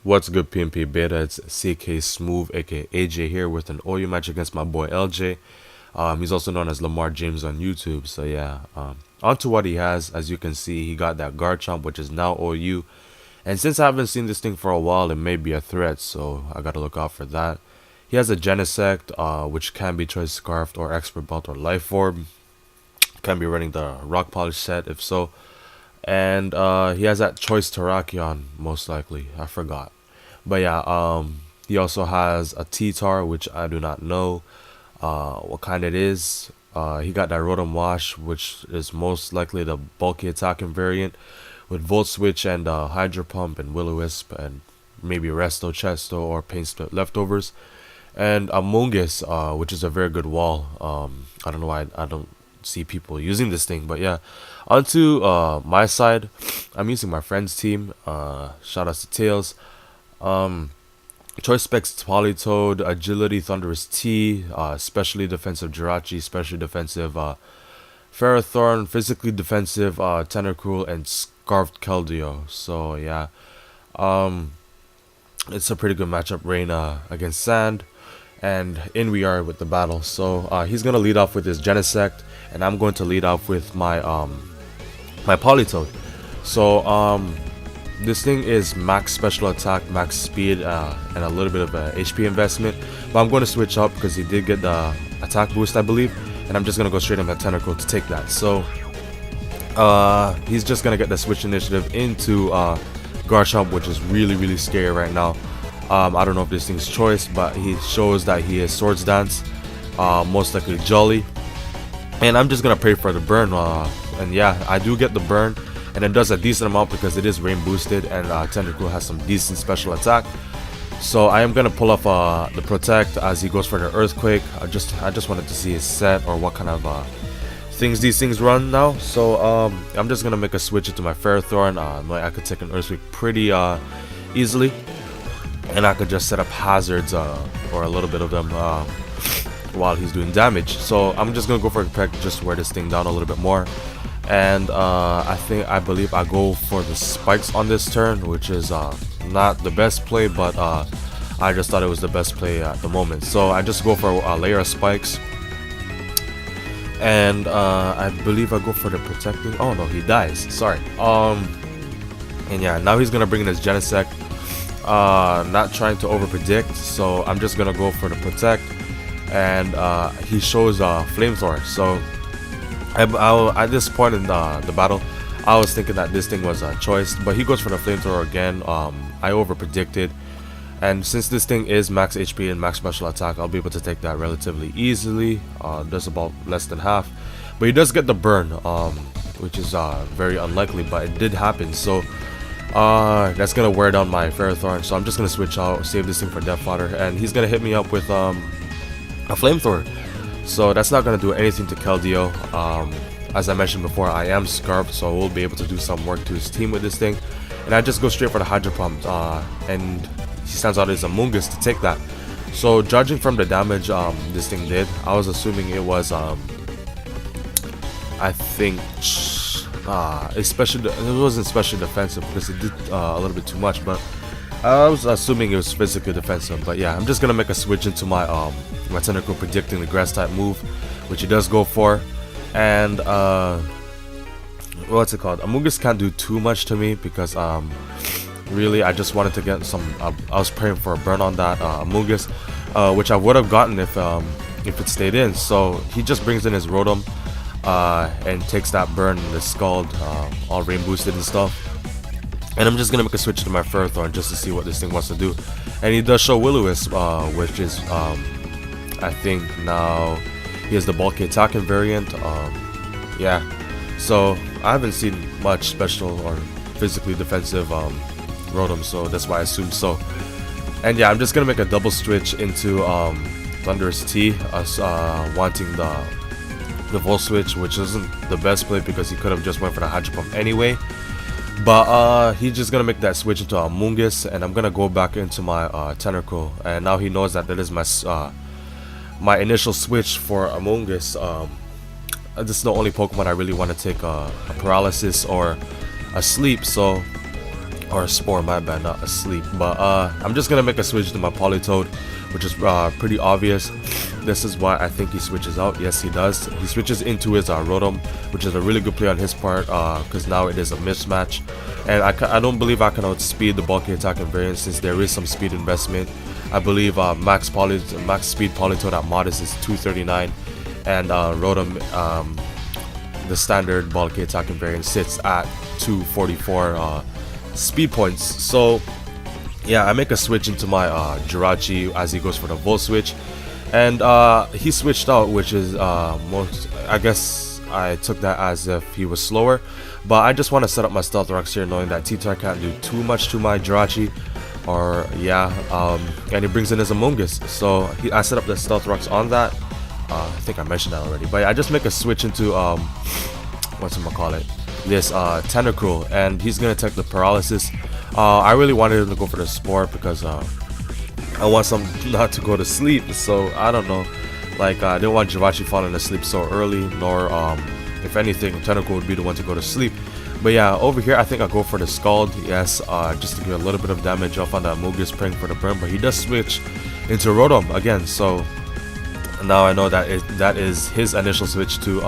What's good, PMPBeta? It's xCKSmoove, aka AJ here with an OU match against my boy LJ. He's also known as Lemarjames on YouTube. So yeah, on to what he has. As you can see, he got that Garchomp, which is now OU. And since I haven't seen this thing for a while, it may be a threat, so I gotta look out for that. He has a Genesect, which can be Choice Scarfed or Expert Belt or Life Orb. Can be running the Rock Polish set if so. And he has that Choice Terrakion, most likely. I forgot. But yeah, he also has a T-Tar, which I do not know what kind it is. He got that Rotom Wash, which is most likely the bulky attacking variant, with Volt Switch and Hydro Pump and Will-O-Wisp and maybe Resto, Chesto, or Pain Split leftovers. And Amoonguss, which is a very good wall. I don't know why I don't see people using this thing, but yeah. Onto my side, I'm using my friend's team. Shout out to Tails. Choice Specs Politoed, Agility Thunderous T, specially defensive Jirachi, specially defensive Ferrothorn, physically defensive Tentacruel, and Scarfed Keldeo. So yeah, it's a pretty good matchup. Rain against Sand, and in we are with the battle. So he's gonna lead off with his Genesect, and I'm going to lead off with my my Politoed. So this thing is max special attack, max speed, and a little bit of a HP investment. But I'm going to switch up because he did get the attack boost, I believe. And I'm just going to go straight on that Tentacle to take that. So he's just going to get the switch initiative into Garchomp, which is really scary right now. I don't know if this thing's choice, but he shows that he is Swords Dance, most likely Jolly. And I'm just going to pray for the burn. And yeah, I do get the burn. And it does a decent amount because it is rain boosted, and Tentacruel has some decent special attack. So I am gonna pull off the Protect as he goes for the Earthquake. I just wanted to see his set or what kind of things these things run now. So I'm just gonna make a switch into my Ferrothorn. I could take an Earthquake pretty easily, and I could just set up hazards or a little bit of them while he's doing damage. So I'm just gonna go for a Protect just to wear this thing down a little bit more. And I believe I go for the spikes on this turn, which is not the best play, but I just thought it was the best play at the moment. So I just go for a layer of spikes, and I believe I go for the protecting. Oh no, he dies. Sorry. And yeah, now he's gonna bring in his Genesect. Not trying to over predict, so I'm just gonna go for the protect, and he shows Flamethrower. So at this point in the battle, I was thinking that this thing was a choice, but he goes for the Flamethrower again. I over predicted, and since this thing is max HP and max special attack, I'll be able to take that relatively easily. Does about less than half, but he does get the burn, which is very unlikely, but it did happen. So that's gonna wear down my Ferrothorn, so I'm just gonna switch out, save this thing for Death Fodder, and he's gonna hit me up with a Flamethrower. So that's not going to do anything to Keldeo. As I mentioned before, I am Scarfed, so I will be able to do some work to his team with this thing. And I just go straight for the Hydro Pump, and he stands out as Amoonguss to take that. So judging from the damage this thing did, I was assuming it was, I think, especially it wasn't specially defensive because it did a little bit too much, but I was assuming it was physically defensive. But yeah, I'm just gonna make a switch into my my Tentacle, predicting the grass type move, which he does go for. And what's it called? Amoonguss can't do too much to me because really I just wanted to get some. I was praying for a burn on that Amoonguss, which I would have gotten if it stayed in. So he just brings in his Rotom and takes that burn, and the Scald, all rain boosted and stuff. And I'm just gonna make a switch to my Ferrothorn just to see what this thing wants to do. And he does show Will-O-Wisp, which is I think now he has the bulky attacking variant. Yeah, so I haven't seen much special or physically defensive Rotom, so that's why I assumed so. And yeah, I'm just gonna make a double switch into Thunderous T, wanting the Volt Switch, which isn't the best play because he could have just went for the Hydro Pump anyway. But he's just gonna make that switch into Amoonguss, and I'm gonna go back into my Tentacruel. And now he knows that is my my initial switch for Amoonguss. This is the only Pokemon I really want to take a paralysis or a sleep. So or a spore, my bad, not asleep. But I'm just gonna make a switch to my Politoed, which is pretty obvious. This is why I think he switches out. Yes, he does. He switches into his Rotom, which is a really good play on his part, because now it is a mismatch. And I don't believe I can outspeed the bulky attacking variant, since there is some speed investment. I believe max speed Politoed at modest is 239, and Rotom, the standard bulky attacking variant, sits at 244 speed points. So yeah, I make a switch into my Jirachi as he goes for the Volt Switch, and he switched out, which is I guess I took that as if he was slower, but I just want to set up my Stealth Rocks here, knowing that T-Tar can't do too much to my Jirachi, or yeah, and he brings in his Amoonguss, so I set up the Stealth Rocks on that. I think I mentioned that already, but yeah, I just make a switch into whatchamacallit, this Tentacruel, and he's gonna take the Paralysis. I really wanted him to go for the Spore because I want some not to go to sleep, so I don't know, like I didn't want Jirachi falling asleep so early, nor if anything Tentacruel would be the one to go to sleep. But yeah, over here I think I go for the Scald, yes, just to get a little bit of damage off on that Amoonguss, praying for the burn, but he does switch into Rotom again, so now I know that that is his initial switch to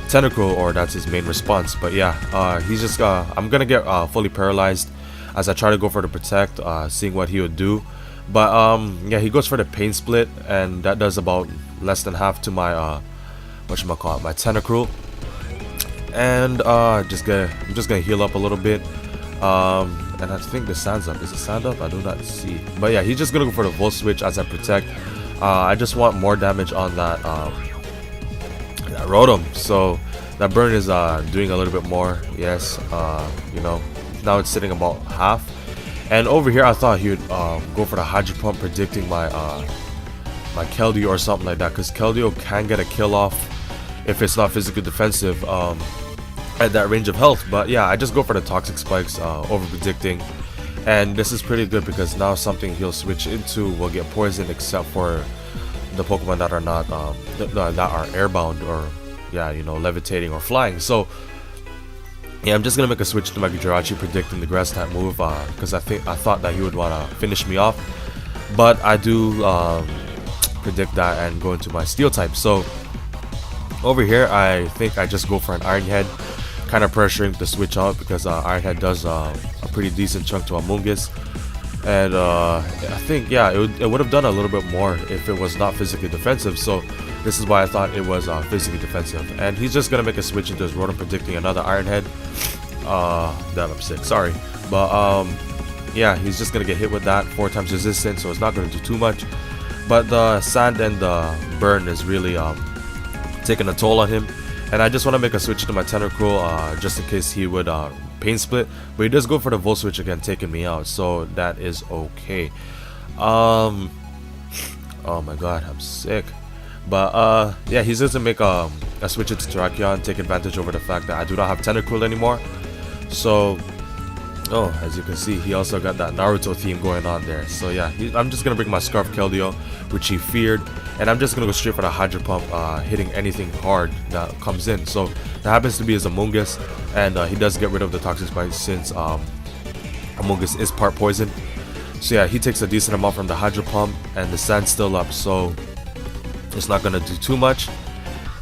Tentacruel, or that's his main response. But yeah, he's just I'm gonna get fully paralyzed as I try to go for the Protect, seeing what he would do. But yeah, he goes for the Pain Split, and that does about less than half to my whatchamacallit, my Tentacruel. And I'm just gonna heal up a little bit, and I think the Sand's up. Is the Sand up? I do not see. But yeah, he's just gonna go for the Volt Switch as I Protect. I just want more damage on that Rotom, so that burn is doing a little bit more. Yes, you know, now it's sitting about half. And over here I thought he would go for the Hydro Pump, predicting my my Keldeo or something like that, because Keldeo can get a kill off if it's not physically defensive at that range of health. But yeah, I just go for the Toxic Spikes, over predicting, and this is pretty good because now something he'll switch into will get poisoned, except for the Pokemon that are not that are airbound, or yeah, you know, levitating or flying. So yeah, I'm just gonna make a switch to my Jirachi, predicting the Grass type move, because I thought that he would want to finish me off, but I do predict that and go into my Steel type. So over here I think I just go for an Iron Head, kind of pressuring to switch out, because Iron Head does a pretty decent chunk to Amoonguss. And I think, yeah, it would have done a little bit more if it was not physically defensive. So this is why I thought it was physically defensive. And he's just gonna make a switch into his Rotom, predicting another Iron Head. That I'm sick, sorry. But yeah, he's just gonna get hit with that, 4 times resistance, so it's not gonna do too much. But the Sand and the Burn is really taking a toll on him. And I just want to make a switch to my Tentacruel, just in case he would Pain Split, but he does go for the Volt Switch again, taking me out, so that is okay. Oh my god, I'm sick. But yeah, he's just to make a switch into Terrakion, take advantage over the fact that I do not have Tentacruel anymore. So as you can see, he also got that Naruto theme going on there. So yeah, I'm just gonna bring my Scarf Keldeo, which he feared, and I'm just gonna go straight for the Hydro Pump, hitting anything hard that comes in. So that happens to be his Amoonguss, and he does get rid of the Toxic Spike, since Amoonguss is part poison. So yeah, he takes a decent amount from the Hydro Pump, and the Sand's still up, so it's not gonna do too much.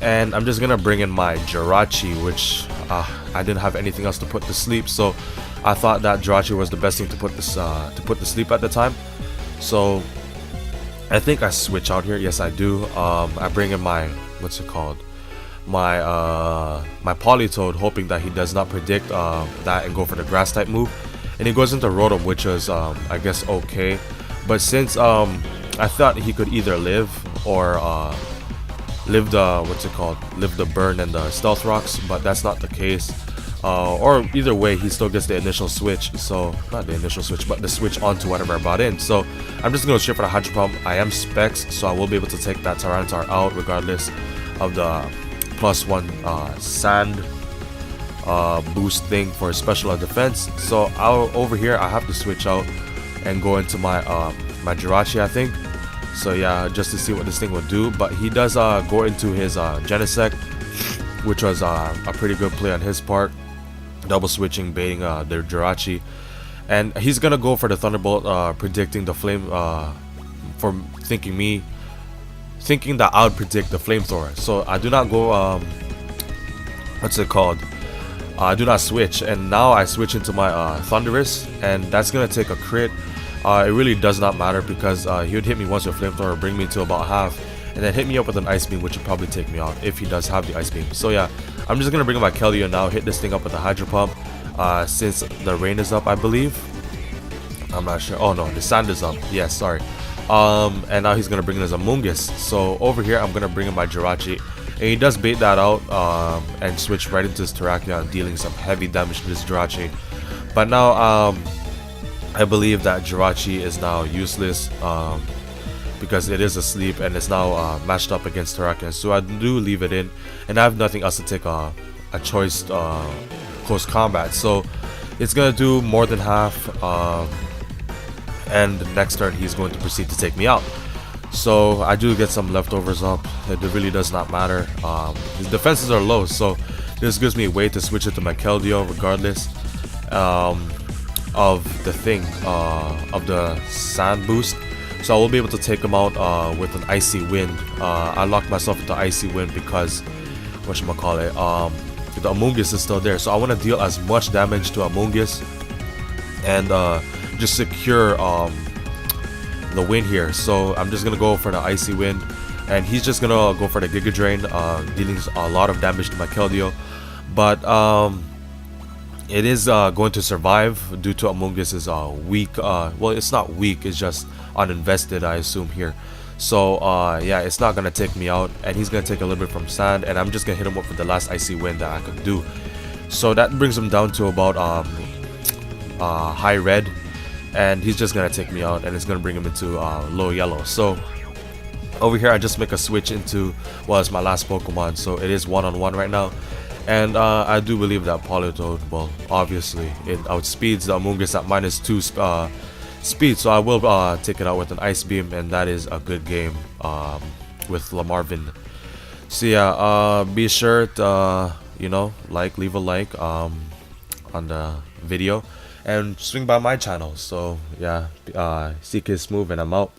And I'm just gonna bring in my Jirachi, which I didn't have anything else to put to sleep, so I thought that Jirachi was the best thing to put to sleep at the time. So I think I switch out here. Yes, I do. I bring in my, what's it called, my Politoed, hoping that he does not predict that and go for the Grass type move. And he goes into Rotom, which is I guess okay. But since I thought he could either live or live the Burn and the Stealth Rocks, but that's not the case. Or either way, he still gets the initial switch, so not the initial switch, but the switch onto whatever I brought in. So I'm just gonna go straight for the Hydro Pump. I am Specs, so I will be able to take that Tyranitar out regardless of the +1 Sand boost thing for special defense. So over here I have to switch out and go into my my Jirachi, I think. So yeah, just to see what this thing will do. But he does go into his Genesect, which was a pretty good play on his part, double switching, baiting their Jirachi. and he's gonna go for the Thunderbolt, predicting the flame, for thinking that I would predict the flamethrower. So I do not go, what's it called? I do not switch, and now I switch into my Thunderous, and that's gonna take a crit. It really does not matter because he would hit me once with flamethrower, bring me to about half, and then hit me up with an ice beam, which would probably take me out if he does have the ice beam. So yeah, I'm just gonna bring up my Keldeo now, hit this thing up with the Hydro Pump, since the rain is up, I believe. I'm not sure. Oh no, the sand is up. Yes, sorry. And now he's gonna bring in his Amoonguss. So over here, I'm gonna bring in my Jirachi, and he does bait that out, and switch right into his Terrakion, dealing some heavy damage to this Jirachi. But now, I believe that Jirachi is now useless, because it is asleep and it's now matched up against Terrakion. So I do leave it in, and I have nothing else to take a choice close combat. So it's gonna do more than half, and the next turn he's going to proceed to take me out. So I do get some leftovers up. It really does not matter. His defenses are low, so this gives me a way to switch it to my Keldeo regardless of the thing, of the sand boost. So I will be able to take him out with an Icy Wind. I locked myself into Icy Wind because, whatchamacallit, the Amoonguss is still there. So I want to deal as much damage to Amoonguss and just secure the win here. So I'm just gonna go for the Icy Wind, and he's just gonna go for the Giga Drain, dealing a lot of damage to my Keldeo. But it is going to survive due to Amoonguss is weak. Well, it's not weak, it's just uninvested, I assume here. So yeah, it's not gonna take me out, and he's gonna take a little bit from sand, and I'm just gonna hit him up with the last Icy Wind that I could do. So that brings him down to about high red, and he's just gonna take me out, and it's gonna bring him into low yellow. So over here I just make a switch into, well, it's my last Pokemon, so it is one-on-one right now. And I do believe that Politoed, well, obviously it outspeeds the Amoonguss at -2 speed, so I will take it out with an Ice Beam, and that is a good game with Lemarvin. So yeah, be sure to leave a like on the video, and swing by my channel. So yeah, xCKSmoove, and I'm out.